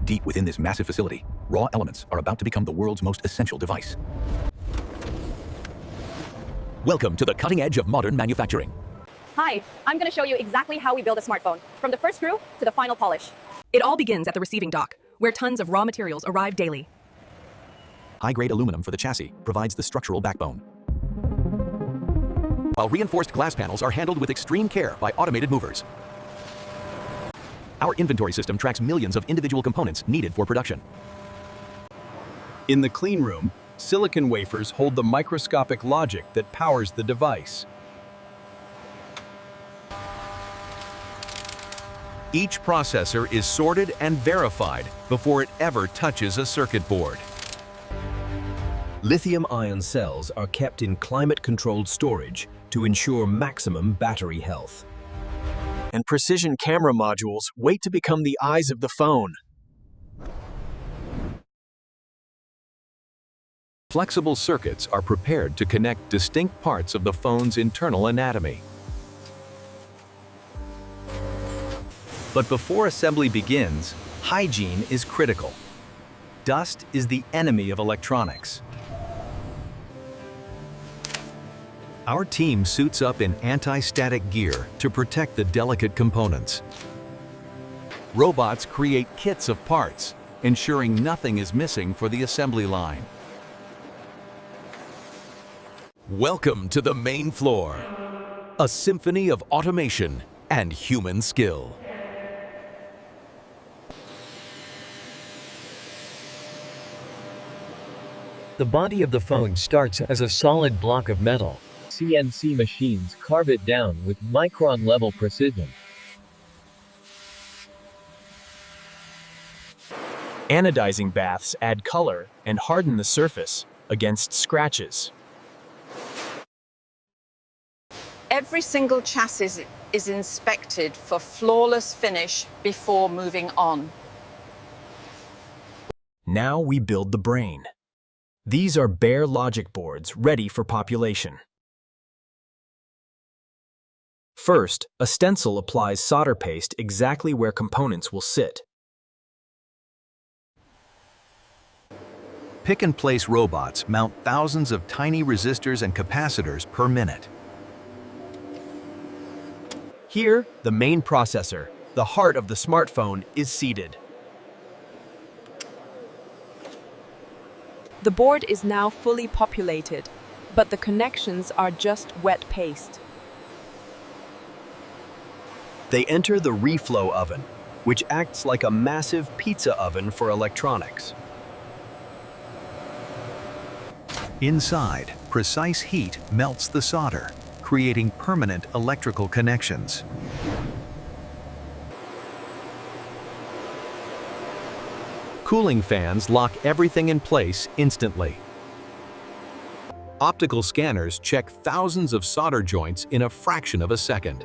Deep within this massive facility, raw elements are about to become the world's most essential device. Welcome to the cutting edge of modern manufacturing. Hi, I'm going to show you exactly how we build a smartphone, from the first screw to the final polish. It all begins at the receiving dock, where tons of raw materials arrive daily. High-grade aluminum for the chassis provides the structural backbone, while reinforced glass panels are handled with extreme care by automated movers. Our inventory system tracks millions of individual components needed for production. In the clean room, silicon wafers hold the microscopic logic that powers the device. Each processor is sorted and verified before it ever touches a circuit board. Lithium-ion cells are kept in climate-controlled storage to ensure maximum battery health. And precision camera modules wait to become the eyes of the phone. Flexible circuits are prepared to connect distinct parts of the phone's internal anatomy. But before assembly begins, hygiene is critical. Dust is the enemy of electronics. Our team suits up in anti-static gear to protect the delicate components. Robots create kits of parts, ensuring nothing is missing for the assembly line. Welcome to the main floor, a symphony of automation and human skill. The body of the phone starts as a solid block of metal. CNC machines carve it down with micron-level precision. Anodizing baths add color and harden the surface against scratches. Every single chassis is inspected for flawless finish before moving on. Now we build the brain. These are bare logic boards ready for population. First, a stencil applies solder paste exactly where components will sit. Pick-and-place robots mount thousands of tiny resistors and capacitors per minute. Here, the main processor, the heart of the smartphone, is seated. The board is now fully populated, but the connections are just wet paste. They enter the reflow oven, which acts like a massive pizza oven for electronics. Inside, precise heat melts the solder, creating permanent electrical connections. Cooling fans lock everything in place instantly. Optical scanners check thousands of solder joints in a fraction of a second.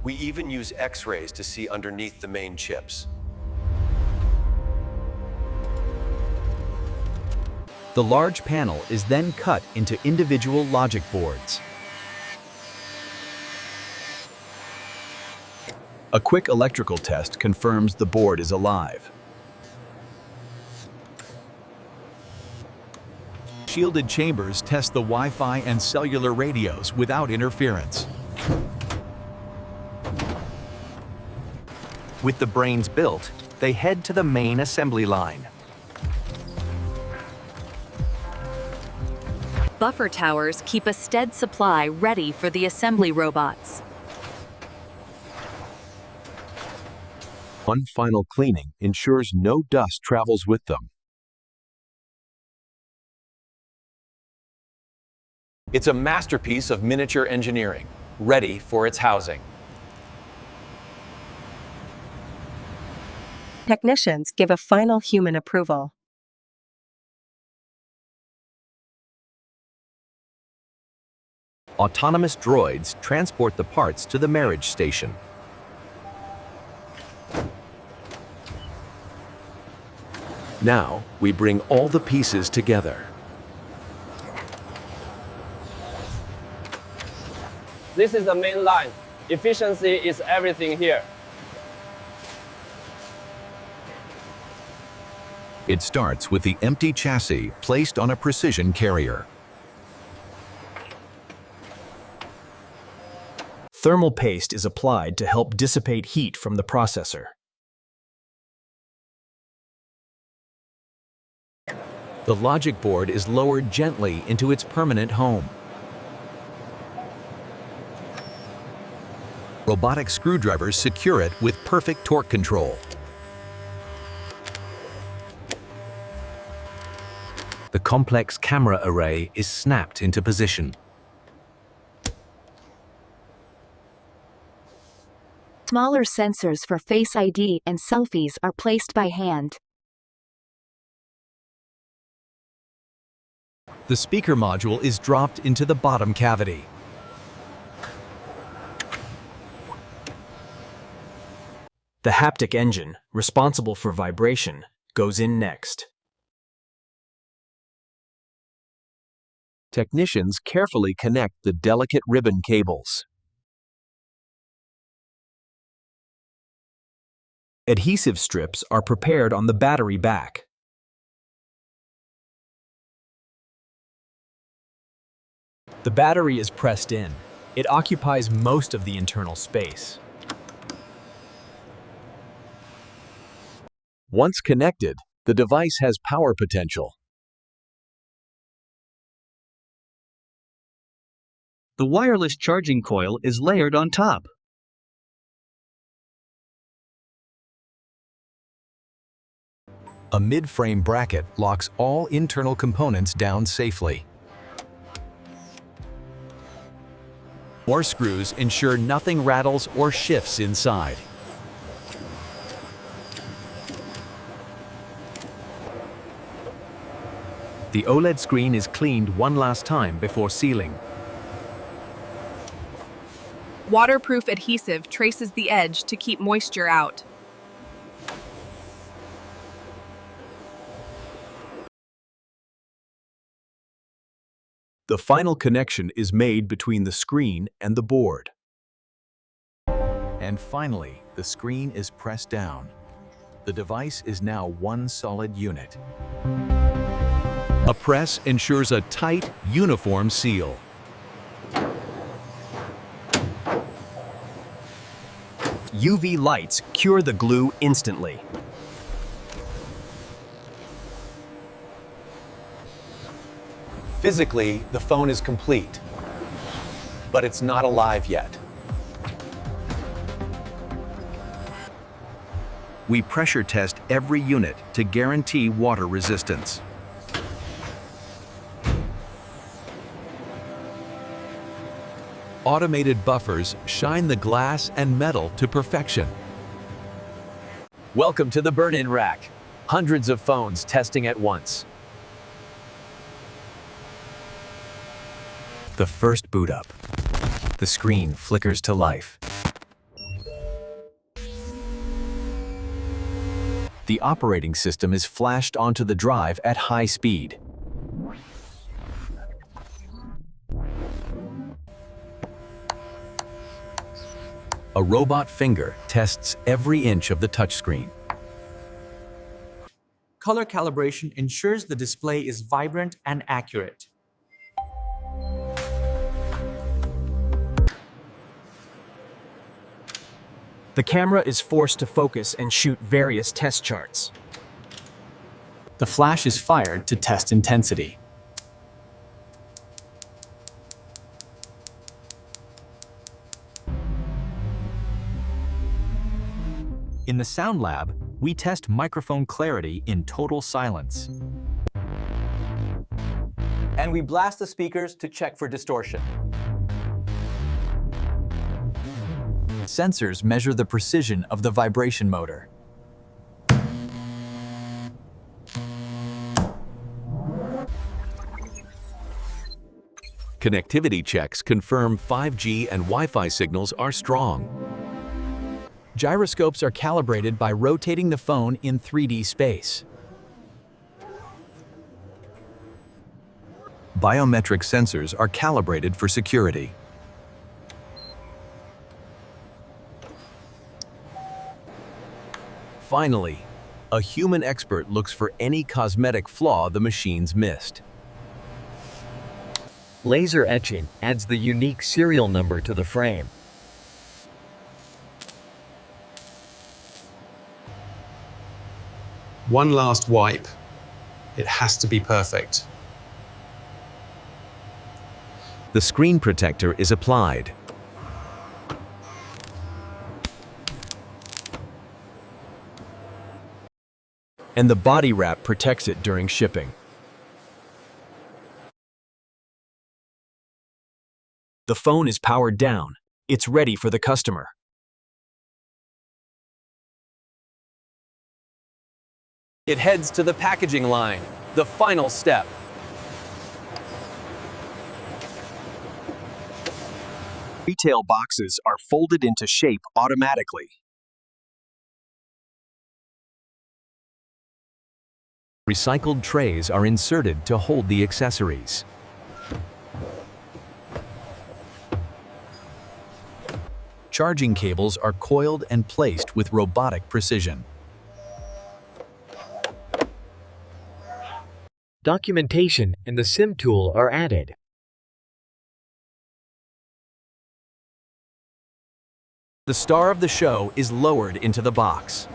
We even use X-rays to see underneath the main chips. The large panel is then cut into individual logic boards. A quick electrical test confirms the board is alive. Shielded chambers test the Wi-Fi and cellular radios without interference. With the brains built, they head to the main assembly line. Buffer towers keep a steady supply ready for the assembly robots. One final cleaning ensures no dust travels with them. It's a masterpiece of miniature engineering, ready for its housing. Technicians give a final human approval. Autonomous droids transport the parts to the marriage station. Now, we bring all the pieces together. This is the main line. Efficiency is everything here. It starts with the empty chassis placed on a precision carrier. Thermal paste is applied to help dissipate heat from the processor. The logic board is lowered gently into its permanent home. Robotic screwdrivers secure it with perfect torque control. The complex camera array is snapped into position. Smaller sensors for Face ID and selfies are placed by hand. The speaker module is dropped into the bottom cavity. The haptic engine, responsible for vibration, goes in next. Technicians carefully connect the delicate ribbon cables. Adhesive strips are prepared on the battery back. The battery is pressed in. It occupies most of the internal space. Once connected, the device has power potential. The wireless charging coil is layered on top. A mid-frame bracket locks all internal components down safely. More screws ensure nothing rattles or shifts inside. The OLED screen is cleaned one last time before sealing. Waterproof adhesive traces the edge to keep moisture out. The final connection is made between the screen and the board. And finally, the screen is pressed down. The device is now one solid unit. A press ensures a tight, uniform seal. UV lights cure the glue instantly. Physically, the phone is complete, but it's not alive yet. We pressure test every unit to guarantee water resistance. Automated buffers shine the glass and metal to perfection. Welcome to the burn-in rack. Hundreds of phones testing at once. The first boot up. The screen flickers to life. The operating system is flashed onto the drive at high speed. A robot finger tests every inch of the touchscreen. Color calibration ensures the display is vibrant and accurate. The camera is forced to focus and shoot various test charts. The flash is fired to test intensity. In the sound lab, we test microphone clarity in total silence. And we blast the speakers to check for distortion. Sensors measure the precision of the vibration motor. Connectivity checks confirm 5G and Wi-Fi signals are strong. Gyroscopes are calibrated by rotating the phone in 3D space. Biometric sensors are calibrated for security. Finally, A human expert looks for any cosmetic flaw the machines missed. Laser etching adds the unique serial number to the frame. One last wipe. It has to be perfect. The screen protector is applied. And the body wrap protects it during shipping. The phone is powered down. It's ready for the customer. It heads to the packaging line, the final step. Retail boxes are folded into shape automatically. Recycled trays are inserted to hold the accessories. Charging cables are coiled and placed with robotic precision. Documentation and the SIM tool are added. The star of the show is lowered into the box.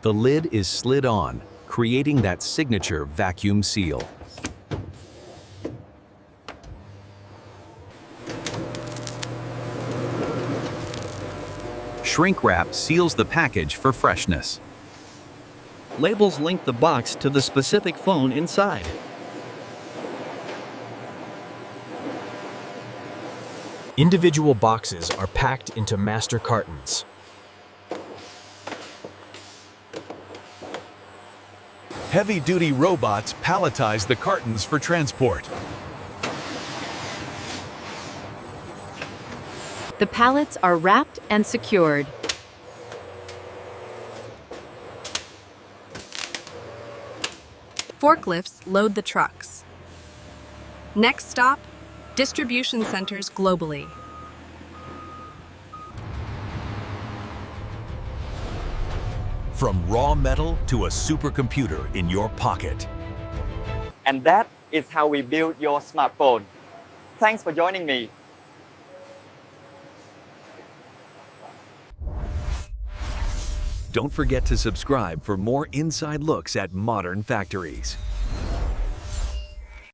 The lid is slid on, creating that signature vacuum seal. Shrink wrap seals the package for freshness. Labels link the box to the specific phone inside. Individual boxes are packed into master cartons. Heavy-duty robots palletize the cartons for transport. The pallets are wrapped and secured. Forklifts load the trucks. Next stop, distribution centers globally. From raw metal to a supercomputer in your pocket. And that is how we build your smartphone. Thanks for joining me. Don't forget to subscribe for more inside looks at modern factories.